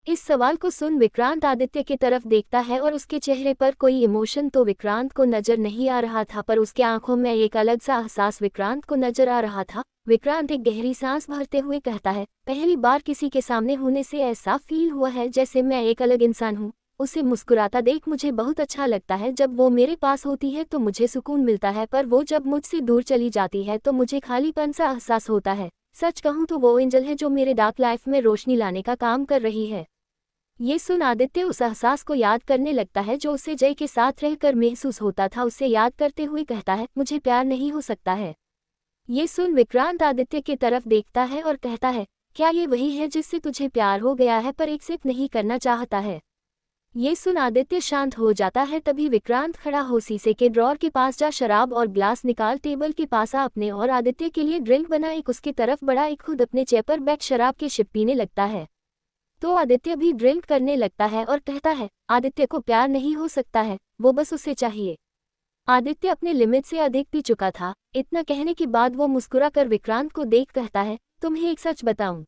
इस सवाल को सुन विक्रांत आदित्य की तरफ देखता है और उसके चेहरे पर कोई इमोशन तो विक्रांत को नजर नहीं आ रहा था, पर उसके आंखों में एक अलग सा एहसास विक्रांत को नजर आ रहा था। विक्रांत एक गहरी सांस भरते हुए कहता है, पहली बार किसी के सामने होने से ऐसा फील हुआ है जैसे मैं एक अलग इंसान हूँ। उसे मुस्कुराता देख मुझे बहुत अच्छा लगता है। जब वो मेरे पास होती है तो मुझे सुकून मिलता है, पर वो जब मुझसे दूर चली जाती है तो मुझे खालीपन सा एहसास होता है। सच कहूँ तो वो एंजल है जो मेरे डार्क लाइफ में रोशनी लाने का काम कर रही है। ये सुन आदित्य उस एहसास को याद करने लगता है जो उसे जय के साथ रहकर महसूस होता था। उसे याद करते हुए कहता है, मुझे प्यार नहीं हो सकता है। ये सुन विक्रांत आदित्य की तरफ देखता है और कहता है, क्या ये वही है जिससे तुझे प्यार हो गया है पर एक्सेप्ट नहीं करना चाहता है? ये सुन आदित्य शांत हो जाता है। तभी विक्रांत खड़ा हो शीशे के ड्रॉर के पास जा शराब और ग्लास निकाल टेबल के पास आ अपने और आदित्य के लिए ड्रिंक बना एक उसकी तरफ बढ़ा, एक खुद अपने चेपर बैग शराब के शिप पीने लगता है। तो आदित्य भी ड्रिंक करने लगता है और कहता है, आदित्य को प्यार नहीं हो सकता है, वो बस उसे चाहिए। आदित्य अपने लिमिट से अधिक पी चुका था। इतना कहने के बाद वो मुस्कुरा कर विक्रांत को देख कहता है, तुम्हें एक सच बताऊं?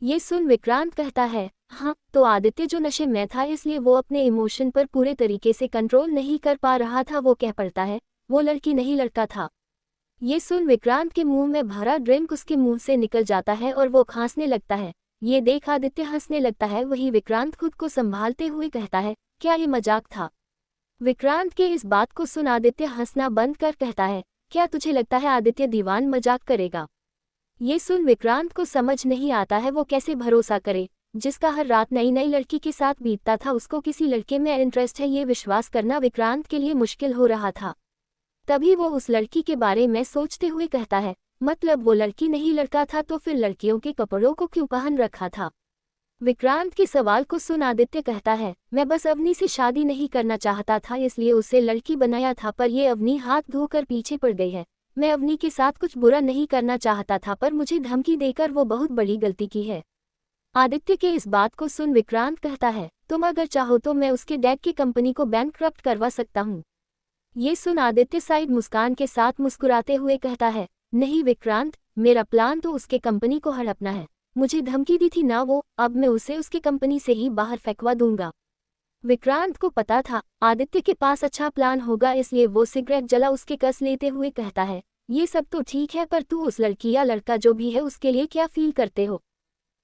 ये सुन विक्रांत कहता है, हाँ। तो आदित्य जो नशे में था इसलिए वो अपने इमोशन पर पूरे तरीके से कंट्रोल नहीं कर पा रहा था। वो कह पड़ता है, वो लड़की नहीं लड़का था। ये सुन विक्रांत के मुंह में भरा ड्रिंक उसके मुंह से निकल जाता है और वो खांसने लगता है। ये देख आदित्य हंसने लगता है। वही विक्रांत खुद को संभालते हुए कहता है, क्या ये मजाक था? विक्रांत के इस बात को सुन आदित्य हंसना बंद कर कहता है, क्या तुझे लगता है आदित्य दीवान मजाक करेगा? ये सुन विक्रांत को समझ नहीं आता है वो कैसे भरोसा करे। जिसका हर रात नई नई लड़की के साथ बीतता था उसको किसी लड़के में इंटरेस्ट है, ये विश्वास करना विक्रांत के लिए मुश्किल हो रहा था। तभी वो उस लड़की के बारे में सोचते हुए कहता है, मतलब वो लड़की नहीं लड़का था तो फिर लड़कियों के कपड़ों को क्यों पहन रखा था? विक्रांत के सवाल को सुन आदित्य कहता है, मैं बस अवनी से शादी नहीं करना चाहता था इसलिए उसे लड़की बनाया था, पर ये अवनी हाथ धोकर पीछे पड़ गई है। मैं अवनी के साथ कुछ बुरा नहीं करना चाहता था पर मुझे धमकी देकर वो बहुत बड़ी गलती की है। आदित्य के इस बात को सुन विक्रांत कहता है, तुम अगर चाहो तो मैं उसके डैड की कंपनी को बैंकक्रप्ट करवा सकता हूँ। ये सुन आदित्य साइड मुस्कान के साथ मुस्कुराते हुए कहता है, नहीं विक्रांत, मेरा प्लान तो उसके कंपनी को हड़पना है। मुझे धमकी दी थी ना वो, अब मैं उसे उसकी कंपनी से ही बाहर फेंकवा दूंगा। विक्रांत को पता था आदित्य के पास अच्छा प्लान होगा इसलिए वो सिगरेट जला उसके कस लेते हुए कहता है, ये सब तो ठीक है पर तू उस लड़की या लड़का जो भी है उसके लिए क्या फील करते हो?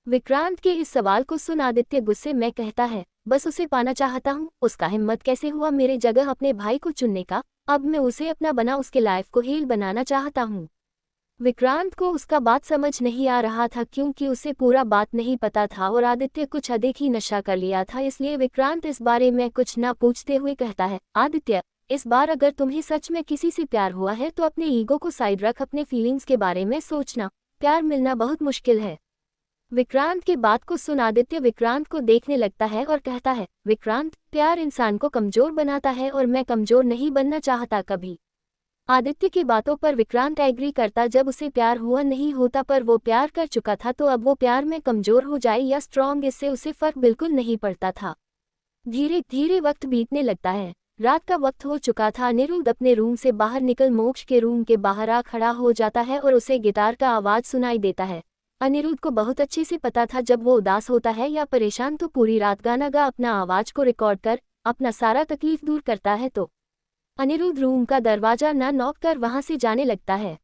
विक्रांत के इस सवाल को सुन आदित्य गुस्से में कहता है, बस उसे पाना चाहता हूँ। उसका हिम्मत कैसे हुआ मेरे जगह अपने भाई को चुनने का? अब मैं उसे अपना बना उसके लाइफ को हेल बनाना चाहता हूँ। विक्रांत को उसका बात समझ नहीं आ रहा था क्योंकि उसे पूरा बात नहीं पता था और आदित्य कुछ अधिक ही नशा कर लिया था, इसलिए विक्रांत इस बारे में कुछ न पूछते हुए कहता है, आदित्य, इस बार अगर तुम्हें सच में किसी से प्यार हुआ है तो अपने ईगो को साइड रख, अपने फीलिंग्स के बारे में सोचना। प्यार मिलना बहुत मुश्किल है। विक्रांत के बात को सुन आदित्य विक्रांत को देखने लगता है और कहता है, विक्रांत, प्यार इंसान को कमजोर बनाता है और मैं कमजोर नहीं बनना चाहता कभी। आदित्य की बातों पर विक्रांत एग्री करता। जब उसे प्यार हुआ नहीं होता पर वो प्यार कर चुका था तो अब वो प्यार में कमजोर हो जाए या स्ट्रॉन्ग इससे उसे फर्क बिल्कुल नहीं पड़ता था। धीरे धीरे वक्त बीतने लगता है। रात का वक्त हो चुका था। अनिरुद्ध अपने रूम से बाहर निकल मोक्ष के रूम के बाहर आ खड़ा हो जाता है और उसे गिटार का आवाज सुनाई देता है। अनिरुद्ध को बहुत अच्छे से पता था जब वो उदास होता है या परेशान तो पूरी रात गाना गा अपना आवाज को रिकॉर्ड कर अपना सारा तकलीफ दूर करता है। तो अनिरुद्ध रूम का दरवाजा न नॉक कर वहां से जाने लगता है।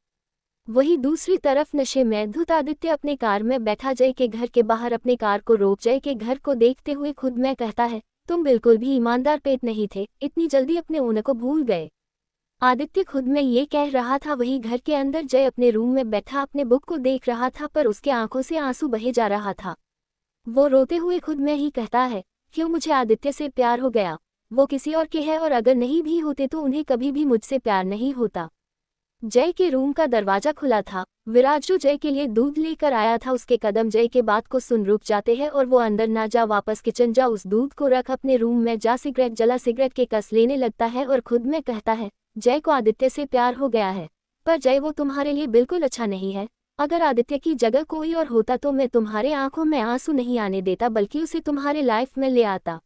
वही दूसरी तरफ नशे में धुत आदित्य अपने कार में बैठा जय के घर के बाहर अपने कार को रोक जय के घर को देखते हुए खुद में कहता है, तुम बिल्कुल भी ईमानदार पेट नहीं थे, इतनी जल्दी अपने ओनर को भूल गए। आदित्य खुद में ये कह रहा था। वही घर के अंदर जय अपने रूम में बैठा अपने बुक को देख रहा था पर उसके आंखों से आंसू बहे जा रहा था। वो रोते हुए खुद में ही कहता है, क्यों मुझे आदित्य से प्यार हो गया? वो किसी और के है और अगर नहीं भी होते तो उन्हें कभी भी मुझसे प्यार नहीं होता। जय के रूम का दरवाजा खुला था। विराज जो जय के लिए दूध लेकर आया था उसके कदम जय के बात को सुन रुक जाते हैं और वो अंदर ना जा वापस किचन जा, उस दूध को रख अपने रूम में जा, सिगरेट जला, सिगरेट के कस लेने लगता है और खुद में कहता है, जय को आदित्य से प्यार हो गया है, पर जय वो तुम्हारे लिए बिल्कुल अच्छा नहीं है। अगर आदित्य की जगह कोई और होता तो मैं तुम्हारे आंखों में आंसू नहीं आने देता बल्कि उसे तुम्हारे लाइफ में ले आता।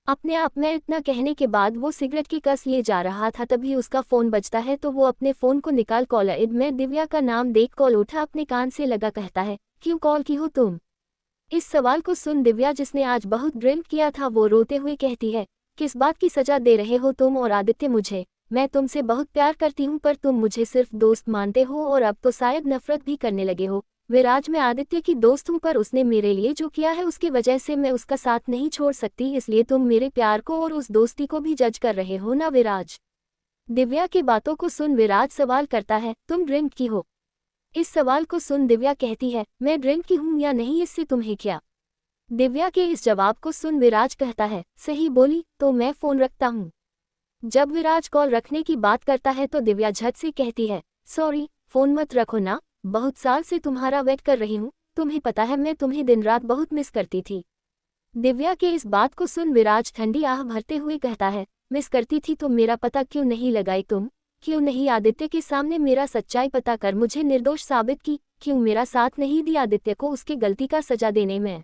अपने आप में इतना कहने के बाद वो सिगरेट की कस लिए जा रहा था तभी उसका फोन बजता है तो वो अपने फोन को निकाल कॉलर आईडी में दिव्या का नाम देख कॉल उठा, अपने कान से लगा, कहता है, क्यों कॉल की हो तुम? इस सवाल को सुन दिव्या, जिसने आज बहुत ड्रिंक किया था, वो रोते हुए कहती है, किस बात की सजा दे रहे हो तुम और आदित्य मुझे? मैं तुमसे बहुत प्यार करती हूँ पर तुम मुझे सिर्फ दोस्त मानते हो और अब तो शायद नफरत भी करने लगे हो। विराज, मैं आदित्य की दोस्त हूँ पर उसने मेरे लिए जो किया है उसकी वजह से मैं उसका साथ नहीं छोड़ सकती, इसलिए तुम मेरे प्यार को और उस दोस्ती को भी जज कर रहे हो ना विराज? दिव्या की बातों को सुन विराज सवाल करता है, तुम ड्रिंक की हो? इस सवाल को सुन दिव्या कहती है, मैं ड्रिंक की हूँ या नहीं इससे तुम्हें क्या? दिव्या के इस जवाब को सुन विराज कहता है, सही बोली, तो मैं फोन रखता हूँ। जब विराज कॉल रखने की बात करता है तो दिव्या झट से कहती है, सॉरी, फोन मत रखो ना, बहुत साल से तुम्हारा वेट कर रही हूँ, तुम्हें पता है मैं तुम्हें दिन रात बहुत मिस करती थी। दिव्या के इस बात को सुन विराज ठंडी आह भरते हुए कहता है, मिस करती थी तो मेरा पता क्यों नहीं लगाई तुम? क्यों नहीं आदित्य के सामने मेरा सच्चाई पता कर मुझे निर्दोष साबित की? क्यों मेरा साथ नहीं दिया आदित्य को उसकी गलती का सजा देने में?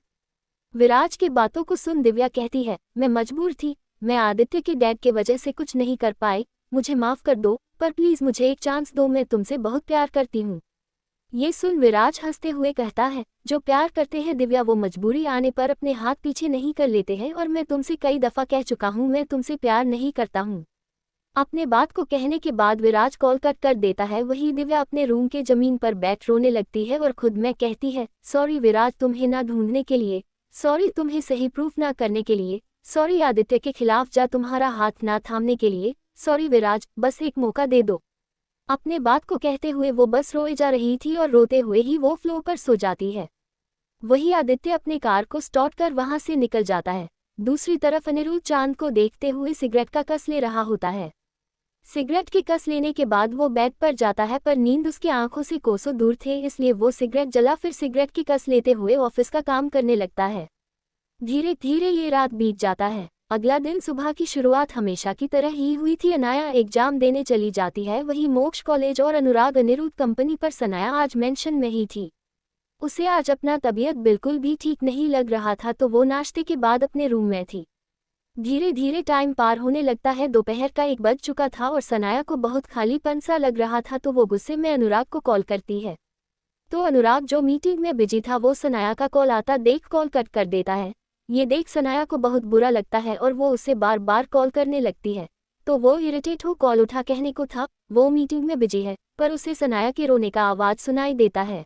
विराज की बातों को सुन दिव्या कहती है, मैं मजबूर थी, मैं आदित्य के डैड के वजह से कुछ नहीं कर पाई, मुझे माफ कर दो, पर प्लीज मुझे एक चांस दो, मैं तुमसे बहुत प्यार करती हूँ। ये सुन विराज हंसते हुए कहता है, जो प्यार करते हैं दिव्या वो मजबूरी आने पर अपने हाथ पीछे नहीं कर लेते हैं, और मैं तुमसे कई दफा कह चुका हूँ मैं तुमसे प्यार नहीं करता हूँ। अपने बात को कहने के बाद विराज कॉल कट कर देता है। वही दिव्या अपने रूम के जमीन पर बैठ रोने लगती है और खुद में कहती है, सॉरी विराज, तुम्हें ना ढूंढने के लिए, सॉरी तुम्हें सही प्रूफ ना करने के लिए, सॉरी आदित्य के खिलाफ जा तुम्हारा हाथ ना थामने के लिए, सॉरी विराज, बस एक मौका दे दो। अपने बात को कहते हुए वो बस रोए जा रही थी और रोते हुए ही वो फ्लोर पर सो जाती है। वही आदित्य अपनी कार को स्टार्ट कर वहां से निकल जाता है। दूसरी तरफ अनिरुद्ध चांद को देखते हुए सिगरेट का कस ले रहा होता है। सिगरेट की कस लेने के बाद वो बेड पर जाता है पर नींद उसकी आंखों से कोसों दूर थे, इसलिए वो सिगरेट जला फिर सिगरेट की कस लेते हुए ऑफिस का काम करने लगता है। धीरे धीरे ये रात बीत जाता है। अगला दिन सुबह की शुरुआत हमेशा की तरह ही हुई थी। अनाया एग्जाम देने चली जाती है, वही मोक्ष कॉलेज और अनुराग अनिरुद्ध कंपनी पर। सनाया आज मेंशन में ही थी। उसे आज अपना तबीयत बिल्कुल भी ठीक नहीं लग रहा था तो वो नाश्ते के बाद अपने रूम में थी। धीरे धीरे टाइम पार होने लगता है। दोपहर का 1 बज चुका था और सनाया को बहुत खालीपन सा लग रहा था तो वो गुस्से में अनुराग को कॉल करती है। तो अनुराग जो मीटिंग में बिजी था वो सनाया का कॉल आता देख कॉल कट कर देता है। ये देख सनाया को बहुत बुरा लगता है और वो उसे बार बार कॉल करने लगती है। तो वो इरिटेट हो कॉल उठा, कहने को था वो मीटिंग में बिजी है, पर उसे सनाया के रोने का आवाज सुनाई देता है।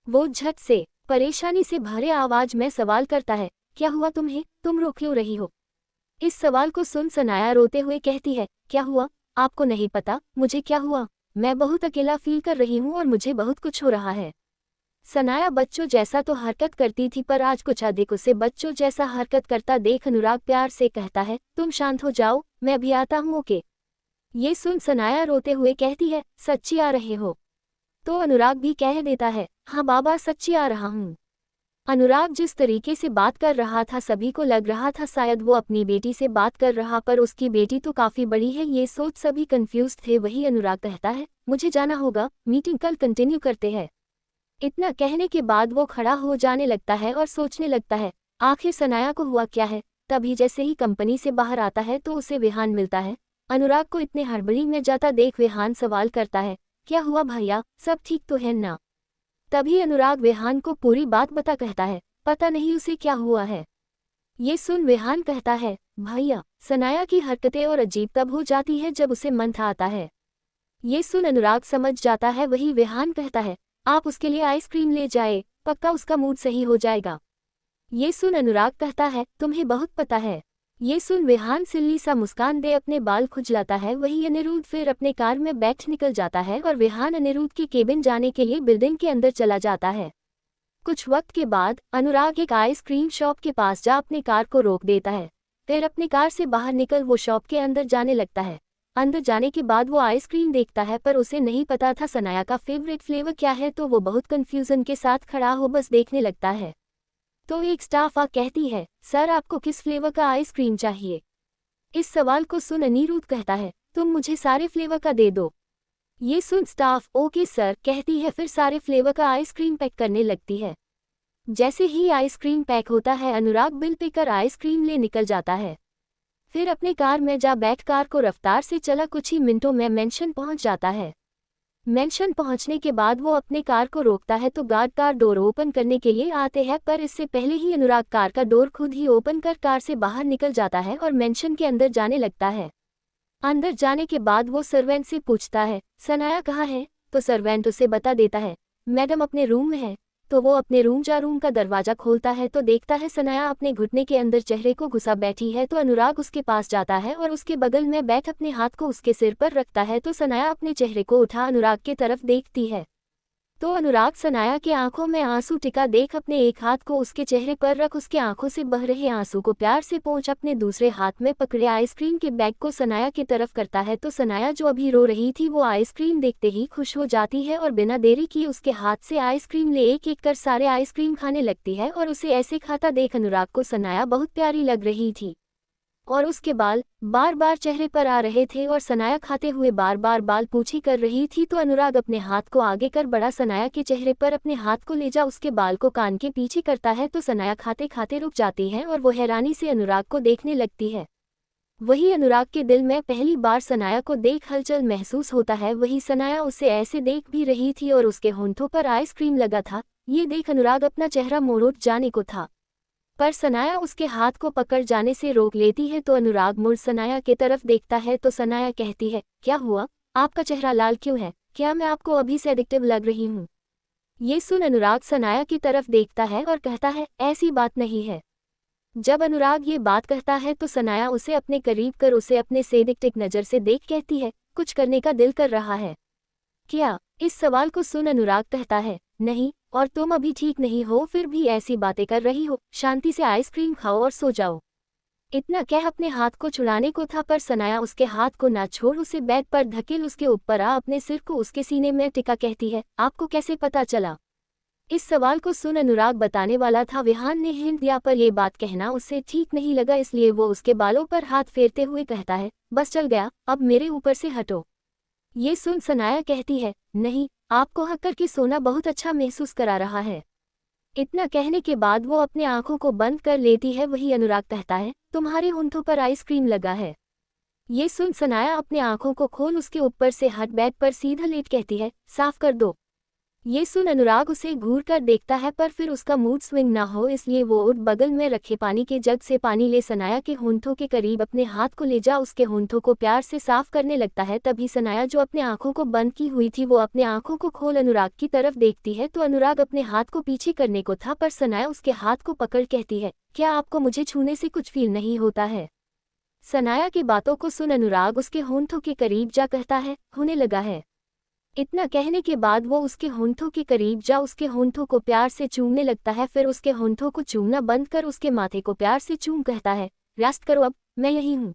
वो झट से परेशानी से भरे आवाज में सवाल करता है, क्या हुआ तुम्हें, तुम रो क्यों रही हो? इस सवाल को सुन सनाया रोते हुए कहती है, क्या हुआ, आपको नहीं पता मुझे क्या हुआ? मैं बहुत अकेला फील कर रही हूँ और मुझे बहुत कुछ हो रहा है। सनाया बच्चों जैसा तो हरकत करती थी पर आज कुछ अधिक उसे बच्चों जैसा हरकत करता देख अनुराग प्यार से कहता है, तुम शांत हो जाओ, मैं भी आता हूँ ओके। ये सुन सनाया रोते हुए कहती है, सच्ची आ रहे हो? तो अनुराग भी कह देता है, हाँ बाबा सच्ची आ रहा हूँ। अनुराग जिस तरीके से बात कर रहा था सभी को लग रहा था शायद वो अपनी बेटी से बात कर रहा, पर उसकी बेटी तो काफी बड़ी है। ये सोच सभी कंफ्यूज थे। वही अनुराग कहता है, मुझे जाना होगा, मीटिंग कल कंटिन्यू करते हैं। इतना कहने के बाद वो खड़ा हो जाने लगता है और सोचने लगता है आखिर सनाया को हुआ क्या है। तभी जैसे ही कंपनी से बाहर आता है तो उसे विहान मिलता है। अनुराग को इतने हड़बड़ी में जाता देख विहान सवाल करता है, क्या हुआ भैया, सब ठीक तो है ना? तभी अनुराग विहान को पूरी बात बता कहता है, पता नहीं उसे क्या हुआ है। ये सुन विहान कहता है, भैया सनाया की हरकतें और अजीब तब हो जाती है जब उसे मन था आता है। ये सुन अनुराग समझ जाता है। वही विहान कहता है, आप उसके लिए आइसक्रीम ले जाए, पक्का उसका मूड सही हो जाएगा। ये सुन अनुराग कहता है, तुम्हें बहुत पता है। ये सुन विहान सिल्ली सा मुस्कान दे अपने बाल खुजलाता है। वही अनिरुद्ध फिर अपने कार में बैठ निकल जाता है और विहान अनिरुद्ध की केबिन जाने के लिए बिल्डिंग के अंदर चला जाता है। कुछ वक्त के बाद अनुराग एक आइसक्रीम शॉप के पास जा अपनी कार को रोक देता है। फिर अपनी कार से बाहर निकल वो शॉप के अंदर जाने लगता है। अंदर जाने के बाद वो आइसक्रीम देखता है पर उसे नहीं पता था सनाया का फेवरेट फ्लेवर क्या है, तो वो बहुत कंफ्यूजन के साथ खड़ा हो बस देखने लगता है। तो एक स्टाफ आ कहती है, सर आपको किस फ्लेवर का आइसक्रीम चाहिए? इस सवाल को सुन अनिरुद्ध कहता है, तुम मुझे सारे फ्लेवर का दे दो। ये सुन स्टाफ ओके सर कहती है, फिर सारे फ्लेवर का आइसक्रीम पैक करने लगती है। जैसे ही आइसक्रीम पैक होता है अनुराग बिल पे कर आइसक्रीम ले निकल जाता है। फिर अपने कार में जा बैठ कार को रफ्तार से चला कुछ ही मिनटों में मेंशन पहुंच जाता है। मेंशन पहुंचने के बाद वो अपने कार को रोकता है तो गार्ड कार डोर ओपन करने के लिए आते हैं, पर इससे पहले ही अनुराग कार का डोर खुद ही ओपन कर कार से बाहर निकल जाता है और मेंशन के अंदर जाने लगता है। अंदर जाने के बाद वो सर्वेंट से पूछता है, सनाया कहाँ है? तो सर्वेंट उसे बता देता है, मैडम अपने रूम में है। तो वो अपने रूम का दरवाजा खोलता है तो देखता है सनाया अपने घुटने के अंदर चेहरे को घुसा बैठी है। तो अनुराग उसके पास जाता है और उसके बगल में बैठ अपने हाथ को उसके सिर पर रखता है। तो सनाया अपने चेहरे को उठा अनुराग के तरफ देखती है तो अनुराग सनाया के आंखों में आंसू टिका देख अपने एक हाथ को उसके चेहरे पर रख उसके आंखों से बह रहे आंसू को प्यार से पोंछ अपने दूसरे हाथ में पकड़े आइसक्रीम के बैग को सनाया की तरफ करता है। तो सनाया जो अभी रो रही थी वो आइसक्रीम देखते ही खुश हो जाती है और बिना देरी किए उसके हाथ से आइसक्रीम ले एक एक कर सारे आइसक्रीम खाने लगती है और उसे ऐसे खाता देख अनुराग को सनाया बहुत प्यारी लग रही थी और उसके बाल बार बार चेहरे पर आ रहे थे और सनाया खाते हुए बार बार बाल पूछी कर रही थी। तो अनुराग अपने हाथ को आगे कर बढ़ा सनाया के चेहरे पर अपने हाथ को ले जा उसके बाल को कान के पीछे करता है। तो सनाया खाते खाते रुक जाती है और वो हैरानी से अनुराग को देखने लगती है। वही अनुराग के दिल में पहली बार सनाया को देख हलचल महसूस होता है। वही सनाया उसे ऐसे देख भी रही थी और उसके होंठों पर आइसक्रीम लगा था। ये देख अनुराग अपना चेहरा मोड़ जाने को था, पर सनाया उसके हाथ को पकड़ जाने से रोक लेती है। तो अनुराग मुड़ सनाया के तरफ देखता है तो सनाया कहती है, क्या हुआ? आपका चेहरा लाल क्यों है? क्या मैं आपको अभी से एडिक्टिव लग रही हूँ? ये सुन अनुराग सनाया की तरफ देखता है और कहता है, ऐसी बात नहीं है। जब अनुराग ये बात कहता है तो सनाया उसे अपने करीब कर उसे अपने से एडिक्टिव नज़र से देख कहती है, कुछ करने का दिल कर रहा है क्या? इस सवाल को सुन अनुराग कहता है, नहीं, और तुम अभी ठीक नहीं हो फिर भी ऐसी बातें कर रही हो। शांति से आइसक्रीम खाओ और सो जाओ। इतना कह अपने हाथ को छुड़ाने को था, पर सनाया उसके हाथ को ना छोड़ उसे बेड पर धकेल उसके ऊपर आ अपने सिर को उसके सीने में टिका कहती है, आपको कैसे पता चला? इस सवाल को सुन अनुराग बताने वाला था, विहान ने हिंट दिया, पर यह बात कहना उससे ठीक नहीं लगा, इसलिए वो उसके बालों पर हाथ फेरते हुए कहता है, बस चल गया, अब मेरे ऊपर से हटो। ये सुन सनाया कहती है, नहीं, आपको हक करके सोना बहुत अच्छा महसूस करा रहा है। इतना कहने के बाद वो अपने आंखों को बंद कर लेती है। वही अनुराग कहता है, तुम्हारे होंठों पर आइसक्रीम लगा है। ये सुन सनाया अपने आंखों को खोल उसके ऊपर से हट बेड पर सीधा लेट कहती है, साफ कर दो। ये सुन अनुराग उसे घूर कर देखता है, पर फिर उसका मूड स्विंग ना हो इसलिए वो उठ बगल में रखे पानी के जग से पानी ले सनाया के होंठों के करीब अपने हाथ को ले जा उसके होंठों को प्यार से साफ करने लगता है। तभी सनाया जो अपने आंखों को बंद की हुई थी वो अपने आंखों को खोल अनुराग की तरफ देखती है। तो अनुराग अपने हाथ को पीछे करने को था, पर सनाया उसके हाथ को पकड़ कहती है, क्या आपको मुझे छूने से कुछ फील नहीं होता है? सनाया की बातों को सुन अनुराग उसके होंठों के करीब जा कहता है, होने लगा है। इतना कहने के बाद वो उसके होंठों के करीब जा उसके होंठों को प्यार से चूमने लगता है, फिर उसके होंठों को चूमना बंद कर उसके माथे को प्यार से चूम कहता है, रेस्ट करो, अब मैं यही हूँ।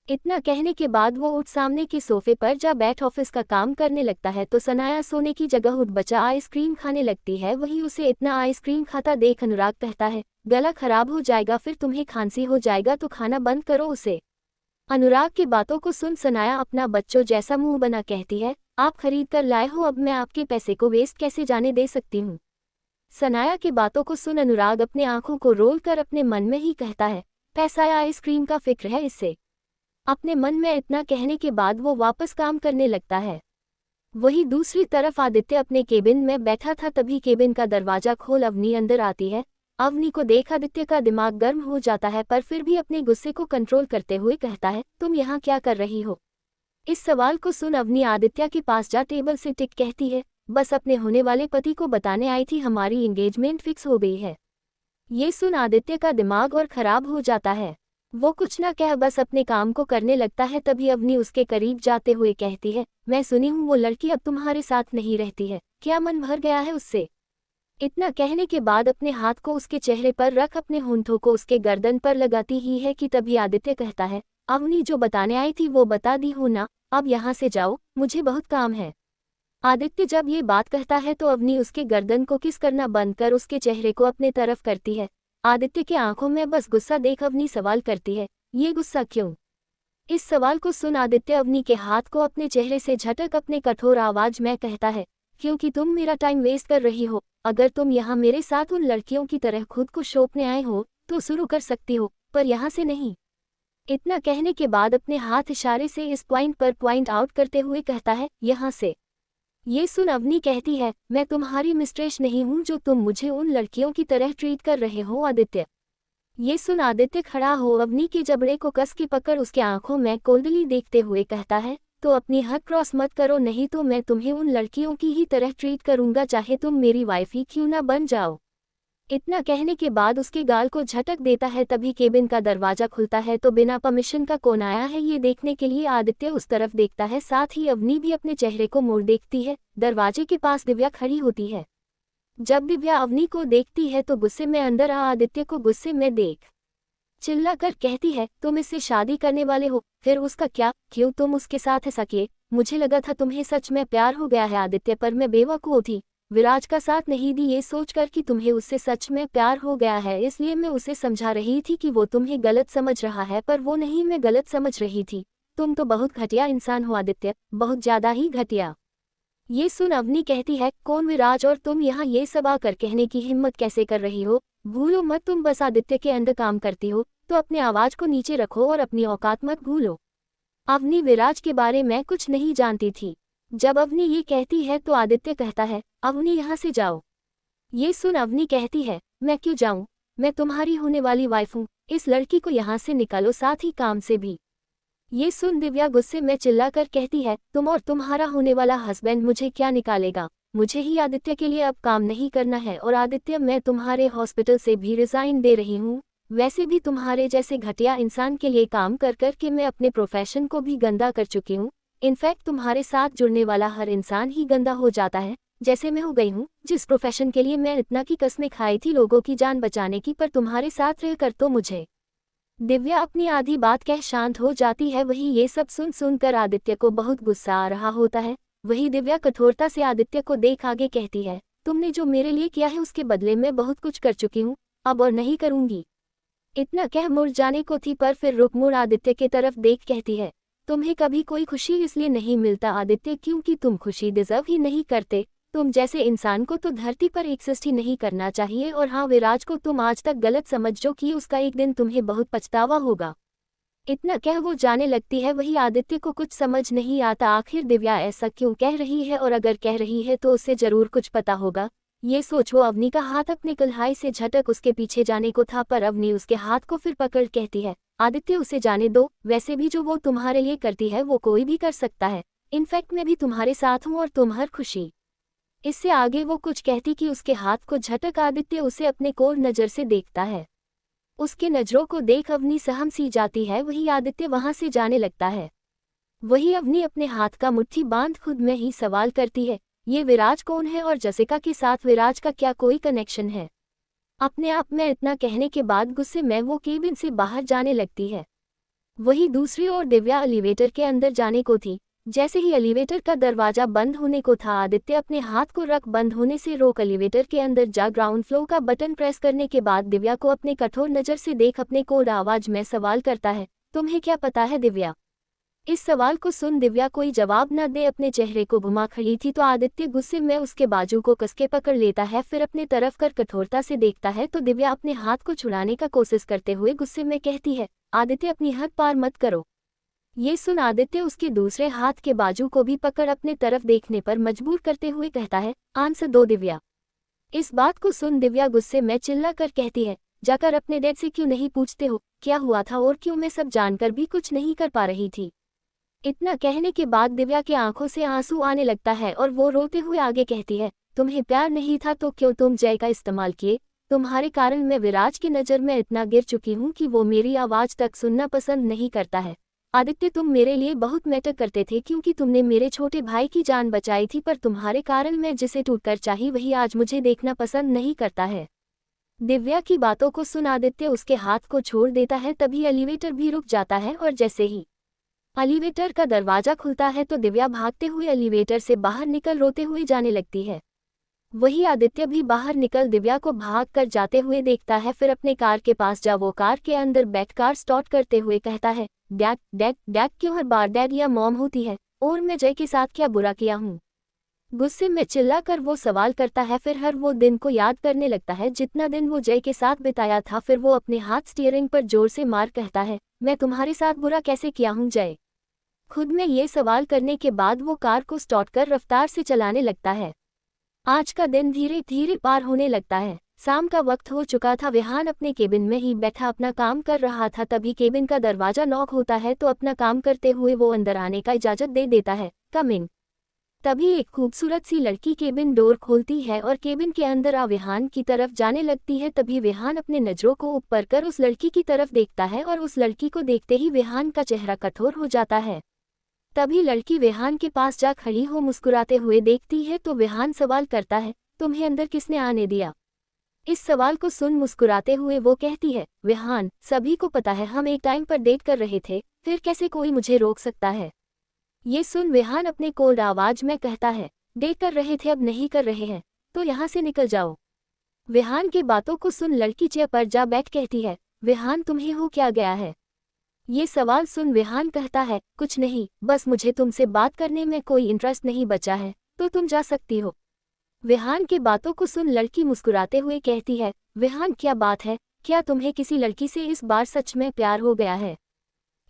इतना कहने के बाद वो उठ सामने के सोफे पर जा बैठ ऑफिस का काम करने लगता है। तो सनाया सोने की जगह उठ बचा आइसक्रीम खाने लगती है। वही उसे इतना आइसक्रीम खाता देख अनुराग कहता है, गला खराब हो जाएगा, फिर तुम्हें खांसी हो जाएगा, तो खाना बंद करो उसे। अनुराग की बातों को सुन सनाया अपना बच्चों जैसा मुंह बना कहती है, आप खरीद कर लाए हो, अब मैं आपके पैसे को वेस्ट कैसे जाने दे सकती हूँ? सनाया की बातों को सुन अनुराग अपने आंखों को रोल कर अपने मन में ही कहता है, पैसा या आइसक्रीम का फिक्र है इससे। अपने मन में इतना कहने के बाद वो वापस काम करने लगता है। वही दूसरी तरफ आदित्य अपने केबिन में बैठा था, तभी केबिन का दरवाजा खोल अवनी अंदर आती है। अवनी को देख आदित्य का दिमाग गर्म हो जाता है, पर फिर भी अपने गुस्से को कंट्रोल करते हुए कहता है, तुम यहाँ क्या कर रही हो? इस सवाल को सुन अवनी आदित्य के पास जा टेबल से टिक कहती है, बस अपने होने वाले पति को बताने आई थी, हमारी एंगेजमेंट फिक्स हो गई है। ये सुन आदित्य का दिमाग और खराब हो जाता है। वो कुछ ना कह बस अपने काम को करने लगता है। तभी अवनी उसके करीब जाते हुए कहती है, मैं सुनी हूँ वो लड़की अब तुम्हारे साथ नहीं रहती है, क्या मन भर गया है उससे? इतना कहने के बाद अपने हाथ को उसके चेहरे पर रख अपने होंठों को उसके गर्दन पर लगाती ही है कि तभी आदित्य कहता है, अवनी जो बताने आई थी वो बता दी हो ना, अब यहाँ से जाओ, मुझे बहुत काम है। आदित्य जब ये बात कहता है तो अवनी उसके गर्दन को किस करना बंद कर उसके चेहरे को अपने तरफ करती है। आदित्य के आंखों में बस गुस्सा देख अवनी सवाल करती है, ये गुस्सा क्यों? इस सवाल को सुन आदित्य अवनी के हाथ को अपने चेहरे से झटक अपने कठोर आवाज में कहता है, क्योंकि तुम मेरा टाइम वेस्ट कर रही हो। अगर तुम यहाँ मेरे साथ उन लड़कियों की तरह खुद को शोपने आए हो तो शुरू कर सकती हो, पर यहाँ से नहीं। इतना कहने के बाद अपने हाथ इशारे से इस पॉइंट पर पॉइंट आउट करते हुए कहता है, यहाँ से। ये सुन अवनी कहती है, मैं तुम्हारी मिस्ट्रेस नहीं हूँ जो तुम मुझे उन लड़कियों की तरह ट्रीट कर रहे हो आदित्य। ये सुन आदित्य खड़ा हो अवनी के जबड़े को कस के पकड़ उसके आंखों में कोल्डली देखते हुए कहता है, तो अपनी हद क्रॉस मत करो, नहीं तो मैं तुम्हें उन लड़कियों की ही तरह ट्रीट करूंगा, चाहे तुम मेरी वाइफ ही क्यों ना बन जाओ। इतना कहने के बाद उसके गाल को झटक देता है। तभी केबिन का दरवाजा खुलता है तो बिना परमिशन का कौन आया है ये देखने के लिए आदित्य उस तरफ देखता है। साथ ही अवनी भी अपने चेहरे को मोड़ देखती है। दरवाजे के पास दिव्या खड़ी होती है। जब दिव्या अवनी को देखती है तो गुस्से में अंदर आ आदित्य को गुस्से में देख चिल्लाकर कहती है, तुम इससे शादी करने वाले हो? फिर उसका क्या, क्यों तुम उसके साथ सके? मुझे लगा था तुम्हें सच में प्यार हो गया है आदित्य, पर मैं बेवकूफ थी। विराज का साथ नहीं दी ये सोचकर कि तुम्हें उससे सच में प्यार हो गया है, इसलिए मैं उसे समझा रही थी कि वो तुम्हें गलत समझ रहा है, पर वो नहीं, मैं गलत समझ रही थी। तुम तो बहुत घटिया इंसान हो आदित्य, बहुत ज्यादा ही घटिया। ये सुन अवनी कहती है, कौन विराज, और तुम यहाँ ये सब आकर कहने की हिम्मत कैसे कर रही हो? भूलो मत तुम बस आदित्य के अंदर काम करती हो, तो अपने आवाज को नीचे रखो और अपनी औकात मत भूलो। अवनी विराज के बारे में कुछ नहीं जानती थी। जब अवनी ये कहती है तो आदित्य कहता है, अवनी यहाँ से जाओ। ये सुन अवनी कहती है, मैं क्यों जाऊँ? मैं तुम्हारी होने वाली वाइफ हूँ, इस लड़की को यहाँ से निकालो, साथ ही काम से भी। ये सुन दिव्या गुस्से में चिल्लाकर कहती है, तुम और तुम्हारा होने वाला हस्बैंड मुझे क्या निकालेगा? मुझे ही आदित्य के लिए अब काम नहीं करना है, और आदित्य मैं तुम्हारे हॉस्पिटल से भी रिजाइन दे रही हूँ। वैसे भी तुम्हारे जैसे घटिया इंसान के लिए काम कर कर के मैं अपने प्रोफेशन को भी गंदा कर चुकी हूँ। इनफैक्ट तुम्हारे साथ जुड़ने वाला हर इंसान ही गंदा हो जाता है, जैसे मैं हो गई हूँ, जिस प्रोफेशन के लिए मैं इतना की कस्में खाई थी लोगों की जान बचाने की, पर तुम्हारे साथ रहकर तो मुझे। दिव्या अपनी आधी बात कह शांत हो जाती है। वही ये सब सुनकर आदित्य को बहुत गुस्सा आ रहा होता है। वही दिव्या कठोरता से आदित्य को देख आगे कहती है, तुमने जो मेरे लिए किया है उसके बदले में बहुत कुछ कर चुकी हूँ, अब और नहीं करूंगी। इतना कह मुड़ जाने को थी, पर फिर रुक मुड़ आदित्य के तरफ देख कहती है, तुम्हें कभी कोई खुशी इसलिए नहीं मिलता आदित्य क्योंकि तुम खुशी डिजर्व ही नहीं करते। तुम जैसे इंसान को तो धरती पर एग्जिस्ट ही नहीं करना चाहिए। और हाँ, विराज को तुम आज तक गलत समझो कि उसका एक दिन तुम्हें बहुत पछतावा होगा। इतना कह वो जाने लगती है। वही आदित्य को कुछ समझ नहीं आता, आखिर दिव्या ऐसा क्यों कह रही है, और अगर कह रही है तो उसे जरूर कुछ पता होगा। ये सोच वो अवनी का हाथ अपने कलाई से झटक उसके पीछे जाने को था, पर अवनी उसके हाथ को फिर पकड़ कहती है, आदित्य उसे जाने दो, वैसे भी जो वो तुम्हारे लिए करती है वो कोई भी कर सकता है। इनफैक्ट मैं भी तुम्हारे साथ हूँ और तुम हर खुशी। इससे आगे वो कुछ कहती कि उसके हाथ को झटक आदित्य उसे अपने कोर नज़र से देखता है। उसके नज़रों को देख अवनी सहम सी जाती है। वही आदित्य वहां से जाने लगता है। वही अवनी अपने हाथ का मुट्ठी बांध खुद में ही सवाल करती है, ये विराज कौन है, और जसिका के साथ विराज का क्या कोई कनेक्शन है? अपने आप में इतना कहने के बाद गुस्से में वो केबिन से बाहर जाने लगती है। वही दूसरी ओर दिव्या एलिवेटर के अंदर जाने को थी। जैसे ही एलिवेटर का दरवाजा बंद होने को था, आदित्य अपने हाथ को रख बंद होने से रोक एलिवेटर के अंदर जा ग्राउंड फ्लोर का बटन प्रेस करने के बाद दिव्या को अपने कठोर नज़र से देख अपने कोड आवाज में सवाल करता है, तुम्हें क्या पता है दिव्या? इस सवाल को सुन दिव्या कोई जवाब न दे अपने चेहरे को घुमा खड़ी थी, तो आदित्य गुस्से में उसके बाजू को कसके पकड़ लेता है। फिर अपने तरफ कर कठोरता से देखता है तो दिव्या अपने हाथ को छुड़ाने का कोशिश करते हुए गुस्से में कहती है, आदित्य अपनी हद पार मत करो। ये सुन आदित्य उसके दूसरे हाथ के बाजू को भी पकड़ अपने तरफ देखने पर मजबूर करते हुए कहता है, आंसर दो दिव्या। इस बात को सुन दिव्या गुस्से में चिल्ला कर कहती है, जाकर अपने डैड से क्यों नहीं पूछते हो क्या हुआ था और क्यों मैं सब जानकर भी कुछ नहीं कर पा रही थी। इतना कहने के बाद दिव्या की आंखों से आंसू आने लगता है और वो रोते हुए आगे कहती है, तुम्हें प्यार नहीं था तो क्यों तुम जय का इस्तेमाल किए? तुम्हारे कारण मैं विराज की नज़र में इतना गिर चुकी हूँ कि वो मेरी आवाज़ तक सुनना पसंद नहीं करता है। आदित्य तुम मेरे लिए बहुत मैटर करते थे क्योंकि तुमने मेरे छोटे भाई की जान बचाई थी, पर तुम्हारे कारण मैं जिसे टूटकर चाही वही आज मुझे देखना पसंद नहीं करता है। दिव्या की बातों को सुन आदित्य उसके हाथ को छोड़ देता है। तभी एलिवेटर भी रुक जाता है और जैसे ही एलिवेटर का दरवाजा खुलता है तो दिव्या भागते हुए एलिवेटर से बाहर निकल रोते हुए जाने लगती है। वही आदित्य भी बाहर निकल दिव्या को भाग कर जाते हुए देखता है। फिर अपने कार के पास जा वो कार के अंदर बैठ कार स्टार्ट करते हुए कहता है, डैड डैड डैड क्यों हर बार डैड या मॉम होती है, और मैं जय के साथ क्या बुरा किया हूँ? गुस्से में चिल्लाकर वो सवाल करता है। फिर हर वो दिन को याद करने लगता है जितना दिन वो जय के साथ बिताया था। फिर वो अपने हाथ स्टीयरिंग पर जोर से मार कहता है, मैं तुम्हारे साथ बुरा कैसे किया हूँ जय? खुद में ये सवाल करने के बाद वो कार को स्टार्ट कर रफ्तार से चलाने लगता है। आज का दिन धीरे धीरे पार होने लगता है। शाम का वक्त हो चुका था। विहान अपने केबिन में ही बैठा अपना काम कर रहा था। तभी केबिन का दरवाजा नॉक होता है तो अपना काम करते हुए वो अंदर आने का इजाजत दे देता है। कम इन। तभी एक खूबसूरत सी लड़की केबिन डोर खोलती है और केबिन के अंदर आ विहान की तरफ जाने लगती है। तभी विहान अपने नजरों को ऊपर कर उस लड़की की तरफ देखता है और उस लड़की को देखते ही विहान का चेहरा कठोर हो जाता है। तभी लड़की विहान के पास जा खड़ी हो मुस्कुराते हुए देखती है तो विहान सवाल करता है, तुम्हें अंदर किसने आने दिया? इस सवाल को सुन मुस्कुराते हुए वो कहती है, विहान, सभी को पता है हम एक टाइम पर डेट कर रहे थे, फिर कैसे कोई मुझे रोक सकता है? ये सुन विहान अपने कोल्ड आवाज में कहता है, डेट कर रहे थे अब नहीं कर रहे हैं, तो यहाँ से निकल जाओ। विहान की बातों को सुन लड़की चेयर पर जा बैठ कहती है, विहान तुम्हें हो क्या गया है? ये सवाल सुन विहान कहता है, कुछ नहीं, बस मुझे तुमसे बात करने में कोई इंटरेस्ट नहीं बचा है, तो तुम जा सकती हो। विहान की बातों को सुन लड़की मुस्कुराते हुए कहती है, विहान क्या बात है, क्या तुम्हें किसी लड़की से इस बार सच में प्यार हो गया है?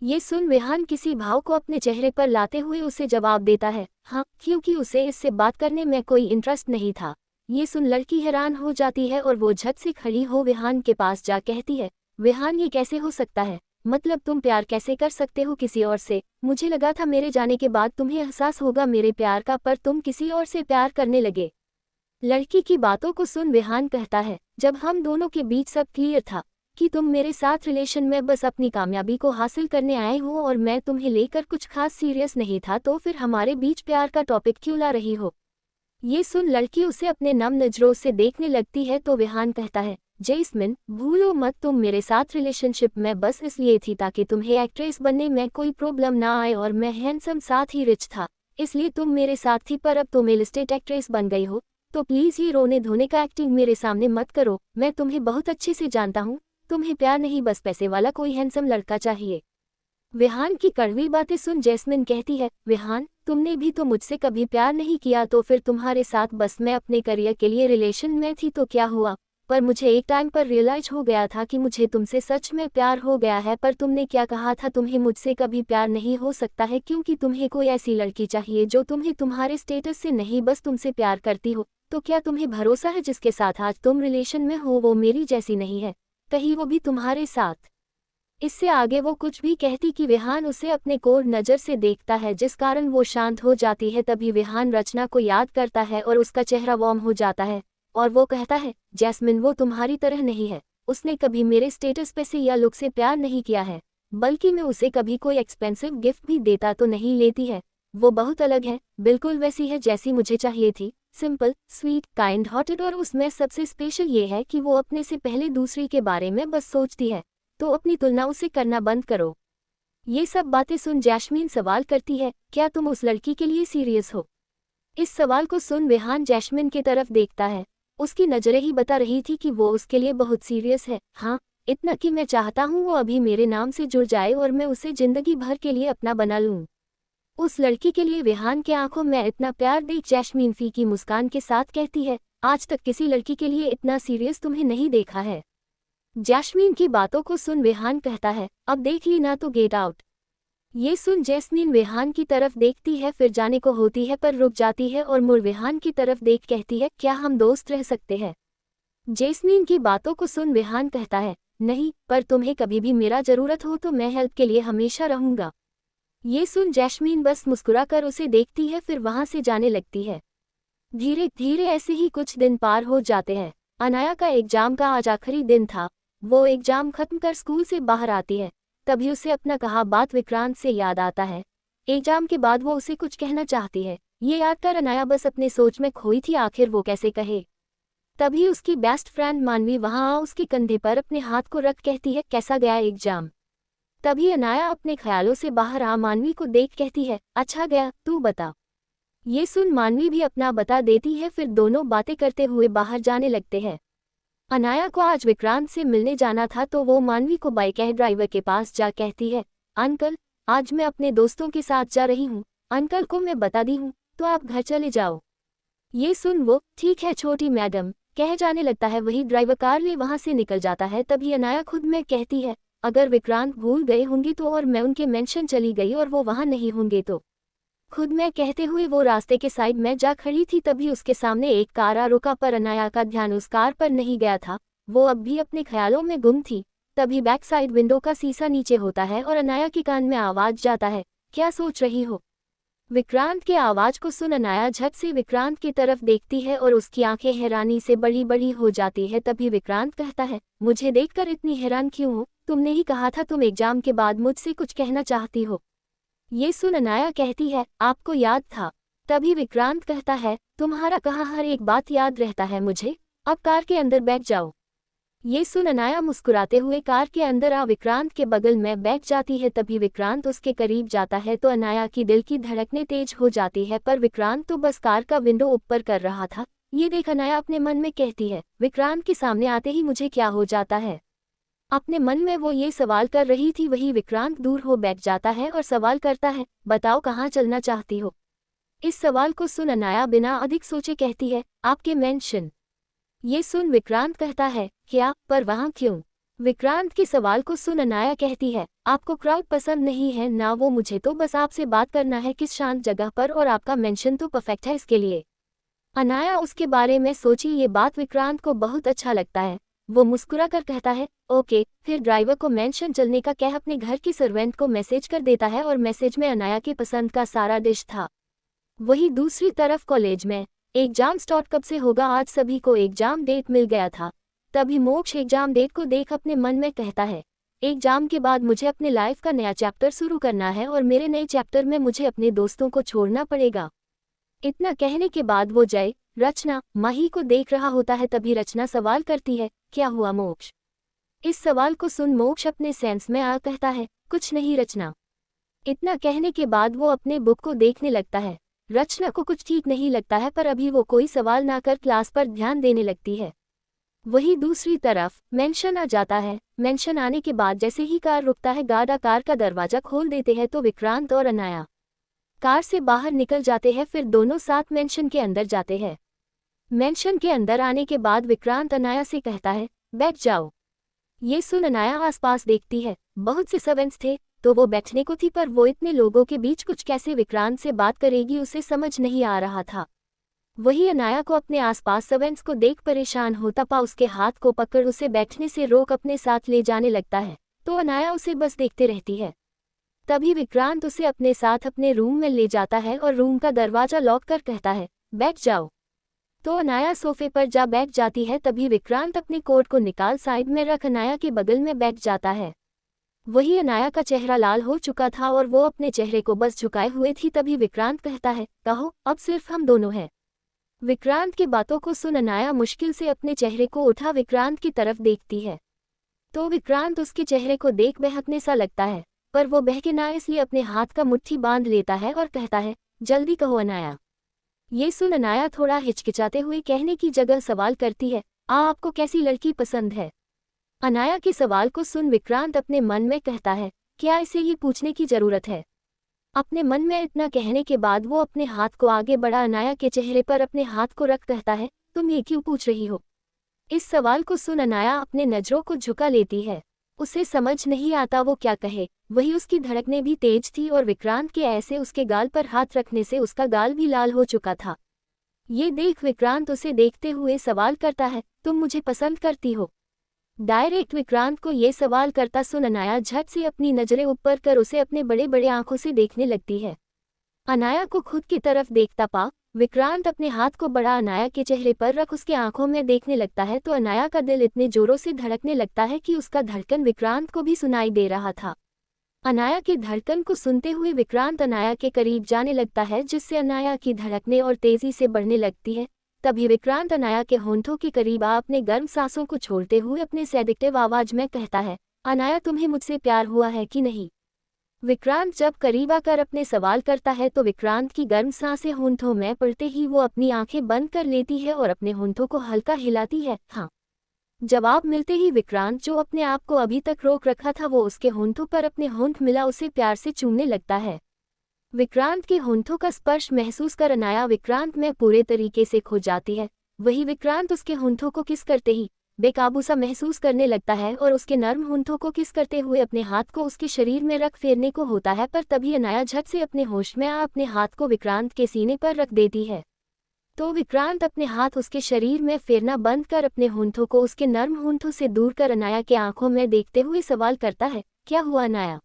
ये सुन विहान किसी भाव को अपने चेहरे पर लाते हुए उसे जवाब देता है, हाँ, क्योंकि उसे इससे बात करने में कोई इंटरेस्ट नहीं था। ये सुन लड़की हैरान हो जाती है और वो झट से खड़ी हो विहान के पास जा कहती है, विहान ये कैसे हो सकता है? मतलब तुम प्यार कैसे कर सकते हो किसी और से? मुझे लगा था मेरे जाने के बाद तुम्हें एहसास होगा मेरे प्यार का, पर तुम किसी और से प्यार करने लगे। लड़की की बातों को सुन विहान कहता है, जब हम दोनों के बीच सब क्लियर था कि तुम मेरे साथ रिलेशन में बस अपनी कामयाबी को हासिल करने आए हो और मैं तुम्हें लेकर कुछ खास सीरियस नहीं था, तो फिर हमारे बीच प्यार का टॉपिक क्यों ला रही हो? ये सुन लड़की उसे अपने नम नजरों से देखने लगती है तो विहान कहता है, जैस्मिन, भूलो मत तुम मेरे साथ रिलेशनशिप में बस इसलिए थी ताकि तुम्हें एक्ट्रेस बनने में कोई प्रॉब्लम ना आए, और मैं हैंडसम साथ ही रिच था, इसलिए तुम मेरे साथ थी, पर अब तुम रियल एस्टेट एक्ट्रेस बन गई हो, तो प्लीज़ ये रोने धोने का एक्टिंग मेरे सामने मत करो। मैं तुम्हें बहुत अच्छे से जानता हूँ, तुम्हें प्यार नहीं बस पैसे वाला कोई हैंडसम लड़का चाहिए। विहान की कड़वी बातें सुन जैस्मिन कहती है, विहान, तुमने भी तो मुझसे कभी प्यार नहीं किया, तो फिर तुम्हारे साथ बस मैं अपने करियर के लिए रिलेशन में थी तो क्या हुआ? पर मुझे एक टाइम पर रियलाइज हो गया था कि मुझे तुमसे सच में प्यार हो गया है। पर तुमने क्या कहा था, तुम्हें मुझसे कभी प्यार नहीं हो सकता है क्योंकि तुम्हें कोई ऐसी लड़की चाहिए जो तुम्हें तुम्हारे स्टेटस से नहीं बस तुमसे प्यार करती हो। तो क्या तुम्हें भरोसा है जिसके साथ आज तुम रिलेशन में हो वो मेरी जैसी नहीं है, कहीं वो भी तुम्हारे साथ? इससे आगे वो कुछ भी कहती कि विहान उसे अपने कोर नज़र से देखता है, जिस कारण वो शांत हो जाती है। तभी विहान रचना को याद करता है और उसका चेहरा वार्म हो जाता है और वो कहता है, जैस्मिन, वो तुम्हारी तरह नहीं है, उसने कभी मेरे स्टेटस पे से या लुक से प्यार नहीं किया है, बल्कि मैं उसे कभी कोई एक्सपेंसिव गिफ्ट भी देता तो नहीं लेती है। वो बहुत अलग है, बिल्कुल वैसी है जैसी मुझे चाहिए थी, सिंपल, स्वीट, काइंड हार्टेड, और उसमें सबसे स्पेशल ये है कि वो अपने से पहले दूसरी के बारे में बस सोचती है, तो अपनी तुलना उसे करना बंद करो। ये सब बातें सुन जैस्मीन सवाल करती है, क्या तुम उस लड़की के लिए सीरियस हो? इस सवाल को सुन विहान जैस्मिन की तरफ देखता है। उसकी नजरें ही बता रही थी कि वो उसके लिए बहुत सीरियस है। हाँ, इतना कि मैं चाहता हूँ वो अभी मेरे नाम से जुड़ जाए और मैं उसे जिंदगी भर के लिए अपना बना लूँ। उस लड़की के लिए विहान के आंखों में इतना प्यार देख जैस्मीन फीकी मुस्कान के साथ कहती है, आज तक किसी लड़की के लिए इतना सीरियस तुम्हें नहीं देखा है। जैस्मीन की बातों को सुन विहान कहता है, अब देख ली ना तो गेट आउट। ये सुन जैस्मीन विहान की तरफ देखती है, फिर जाने को होती है पर रुक जाती है और मुड़ विहान की तरफ देख कहती है, क्या हम दोस्त रह सकते हैं? जैस्मीन की बातों को सुन विहान कहता है, नहीं, पर तुम्हें कभी भी मेरा जरूरत हो तो मैं हेल्प के लिए हमेशा रहूंगा। ये सुन जैस्मीन बस मुस्कुराकर उसे देखती है, फिर वहां से जाने लगती है। धीरे धीरे ऐसे ही कुछ दिन पार हो जाते हैं। अनाया का एग्जाम का आज आखिरी दिन था। वो एग्जाम खत्म कर स्कूल से बाहर आती है, तभी उसे अपना कहा बात विक्रांत से याद आता है। एग्जाम के बाद वो उसे कुछ कहना चाहती है, ये याद कर अनाया बस अपने सोच में खोई थी, आखिर वो कैसे कहे। तभी उसकी बेस्ट फ्रेंड मानवी वहां आ उसके कंधे पर अपने हाथ को रख कहती है, कैसा गया एग्जाम? तभी अनाया अपने ख्यालों से बाहर आ मानवी को देख कहती है, अच्छा गया, तू बता। ये सुन मानवी भी अपना बता देती है, फिर दोनों बातें करते हुए बाहर जाने लगते हैं। अनाया को आज विक्रांत से मिलने जाना था तो वो मानवी को बाइक ड्राइवर के पास जा कहती है, अंकल, आज मैं अपने दोस्तों के साथ जा रही हूँ, अंकल को मैं बता दी हूँ, तो आप घर चले जाओ। ये सुन वो, ठीक है छोटी मैडम, कह जाने लगता है। वही ड्राइवर कार ले वहां से निकल जाता है। तभी अनाया खुद में कहती है, अगर विक्रांत भूल गए होंगे तो, और मैं उनके मेंशन चली गई और वो वहां नहीं होंगे तो। खुद में कहते हुए वो रास्ते के साइड में जा खड़ी थी, तभी उसके सामने एक कार आ रुका, पर अनाया का ध्यान उस कार पर नहीं गया था। वो अब भी अपने ख्यालों में गुम थी। तभी बैक साइड विंडो का शीशा नीचे होता है और अनाया के कान में आवाज जाता है, क्या सोच रही हो? विक्रांत के आवाज को सुन अनाया झट से विक्रांत की तरफ देखती है और उसकी आंखें हैरानी से बड़ी बड़ी हो जाती है। तभी विक्रांत कहता है, मुझे देखकर इतनी हैरान क्यों हो? तुमने ही कहा था तुम एग्जाम के बाद मुझसे कुछ कहना चाहती हो। ये सुन अनाया कहती है, आपको याद था? तभी विक्रांत कहता है, तुम्हारा कहा हर एक बात याद रहता है मुझे, अब कार के अंदर बैठ जाओ। ये सुन अनाया मुस्कुराते हुए कार के अंदर आ विक्रांत के बगल में बैठ जाती है। तभी विक्रांत उसके करीब जाता है तो अनाया की दिल की धड़कनें तेज हो जाती है, पर विक्रांत तो बस कार का विंडो ऊपर कर रहा था। ये देख अनाया अपने मन में कहती है, विक्रांत के सामने आते ही मुझे क्या हो जाता है? अपने मन में वो ये सवाल कर रही थी, वही विक्रांत दूर हो बैठ जाता है और सवाल करता है, बताओ कहाँ चलना चाहती हो? इस सवाल को सुन अनाया बिना अधिक सोचे कहती है, आपके मेंशन। ये सुन विक्रांत कहता है, क्या, पर वहाँ क्यों? विक्रांत के सवाल को सुन अनाया कहती है, आपको क्राउड पसंद नहीं है ना? वो मुझे तो बस आपसे बात करना है किस शांत जगह पर, और आपका मेंशन तो परफेक्ट है इसके लिए। अनाया उसके बारे में सोची, ये बात विक्रांत को बहुत अच्छा लगता है। वो मुस्कुरा कर कहता है, ओके। फिर ड्राइवर को मेंशन चलने का कह अपने घर की सर्वेंट को मैसेज कर देता है और मैसेज में अनाया के पसंद का सारा डिश था। वही दूसरी तरफ कॉलेज में एग्जाम स्टार्ट कब से होगा? आज सभी को एग्जाम डेट मिल गया था। तभी मोक्ष एग्जाम डेट को देख अपने मन में कहता है, एग्जाम के बाद मुझे अपने लाइफ का नया चैप्टर शुरू करना है और मेरे नए चैप्टर में मुझे अपने दोस्तों को छोड़ना पड़ेगा। इतना कहने के बाद वो जय, रचना, माही को देख रहा होता है। तभी रचना सवाल करती है, क्या हुआ मोक्ष? इस सवाल को सुन मोक्ष अपने सेंस में आ कहता है, कुछ नहीं रचना। इतना कहने के बाद वो अपने बुक को देखने लगता है। रचना को कुछ ठीक नहीं लगता है, पर अभी वो कोई सवाल ना कर क्लास पर ध्यान देने लगती है। वही दूसरी तरफ मेंशन आ जाता है। मेंशन आने के बाद जैसे ही कार रुकता है, गार्ड कार का दरवाजा खोल देते हैं तो विक्रांत और अनाया कार से बाहर निकल जाते हैं। फिर दोनों साथ मेंशन के अंदर जाते हैं। मेंशन के अंदर आने के बाद विक्रांत अनाया से कहता है, बैठ जाओ। ये सुन अनाया आसपास देखती है, बहुत से सर्वेंट्स थे तो वो बैठने को थी, पर वो इतने लोगों के बीच कुछ कैसे विक्रांत से बात करेगी उसे समझ नहीं आ रहा था। वही अनाया को अपने आसपास सर्वेंट्स को देख परेशान होता पा उसके हाथ को पकड़ उसे बैठने से रोक अपने साथ ले जाने लगता है, तो अनाया उसे बस देखते रहती है। तभी विक्रांत उसे अपने साथ अपने रूम में ले जाता है और रूम का दरवाजा लॉक कर कहता है, बैठ जाओ। तो अनाया सोफे पर जा बैठ जाती है। तभी विक्रांत अपने कोट को निकाल साइड में रख अनाया के बगल में बैठ जाता है। वही अनाया का चेहरा लाल हो चुका था और वो अपने चेहरे को बस झुकाए हुए थी। तभी विक्रांत कहता है, कहो, अब सिर्फ हम दोनों हैं। विक्रांत की बातों को सुन अनाया मुश्किल से अपने चेहरे को उठा विक्रांत की तरफ देखती है, तो विक्रांत उसके चेहरे को देख बहकने सा लगता है, पर वो बहके ना इसलिए अपने हाथ का मुट्ठी बांध लेता है और कहता है, जल्दी कहो अनाया। ये सुन अनाया थोड़ा हिचकिचाते हुए कहने की जगह सवाल करती है, आपको कैसी लड़की पसंद है? अनाया के सवाल को सुन विक्रांत अपने मन में कहता है, क्या इसे ये पूछने की जरूरत है? अपने मन में इतना कहने के बाद वो अपने हाथ को आगे बढ़ा अनाया के चेहरे पर अपने हाथ को रख कहता है, तुम ये क्यों पूछ रही हो? इस सवाल को सुन अनाया अपने नजरों को झुका लेती है। उसे समझ नहीं आता वो क्या कहे। वही उसकी धड़कनें भी तेज थी और विक्रांत के ऐसे उसके गाल पर हाथ रखने से उसका गाल भी लाल हो चुका था। ये देख विक्रांत उसे देखते हुए सवाल करता है, तुम मुझे पसंद करती हो? डायरेक्ट विक्रांत को ये सवाल करता सुन अनाया झट से अपनी नजरें ऊपर कर उसे अपने बड़े बड़े आंखों से देखने लगती है। अनाया को खुद की तरफ देखता पा विक्रांत अपने हाथ को बड़ा अनाया के चेहरे पर रख उसके आंखों में देखने लगता है, तो अनाया का दिल इतने जोरों से धड़कने लगता है कि उसका धड़कन विक्रांत को भी सुनाई दे रहा था। अनाया के धड़कन को सुनते हुए विक्रांत अनाया के करीब जाने लगता है, जिससे अनाया की धड़कनें और तेजी से बढ़ने लगती है। तभी विक्रांत अनाया के होंठों के करीब आ अपने गर्म सांसों को छोड़ते हुए अपने सेडिक्टिव आवाज में कहता है, अनाया तुम्हें मुझसे प्यार हुआ है कि नहीं? विक्रांत जब करीब आकर अपने सवाल करता है तो विक्रांत की गर्म सांसें होंठों में पड़ते ही वो अपनी आंखें बंद कर लेती है और अपने होंठों को हल्का हिलाती है। हाँ। जवाब मिलते ही विक्रांत जो अपने आप को अभी तक रोक रखा था वो उसके होंठों पर अपने होंठ मिला उसे प्यार से चूमने लगता है। विक्रांत के होंठों का स्पर्श महसूस कर अनाया विक्रांत में पूरे तरीके से खो जाती है। वही विक्रांत उसके होंठों को किस करते ही बेकाबू सा महसूस करने लगता है और उसके नर्म होंठों को किस करते हुए अपने हाथ को उसके शरीर में रख फेरने को होता है, पर तभी अनाया झट से अपने होश में अपने हाथ को विक्रांत के सीने पर रख देती है। तो विक्रांत अपने हाथ उसके शरीर में फेरना बंद कर अपने होंठों को उसके नर्म होंठों से दूर कर अनाया के आंखों में देखते हुए सवाल करता है, क्या हुआ अनाया?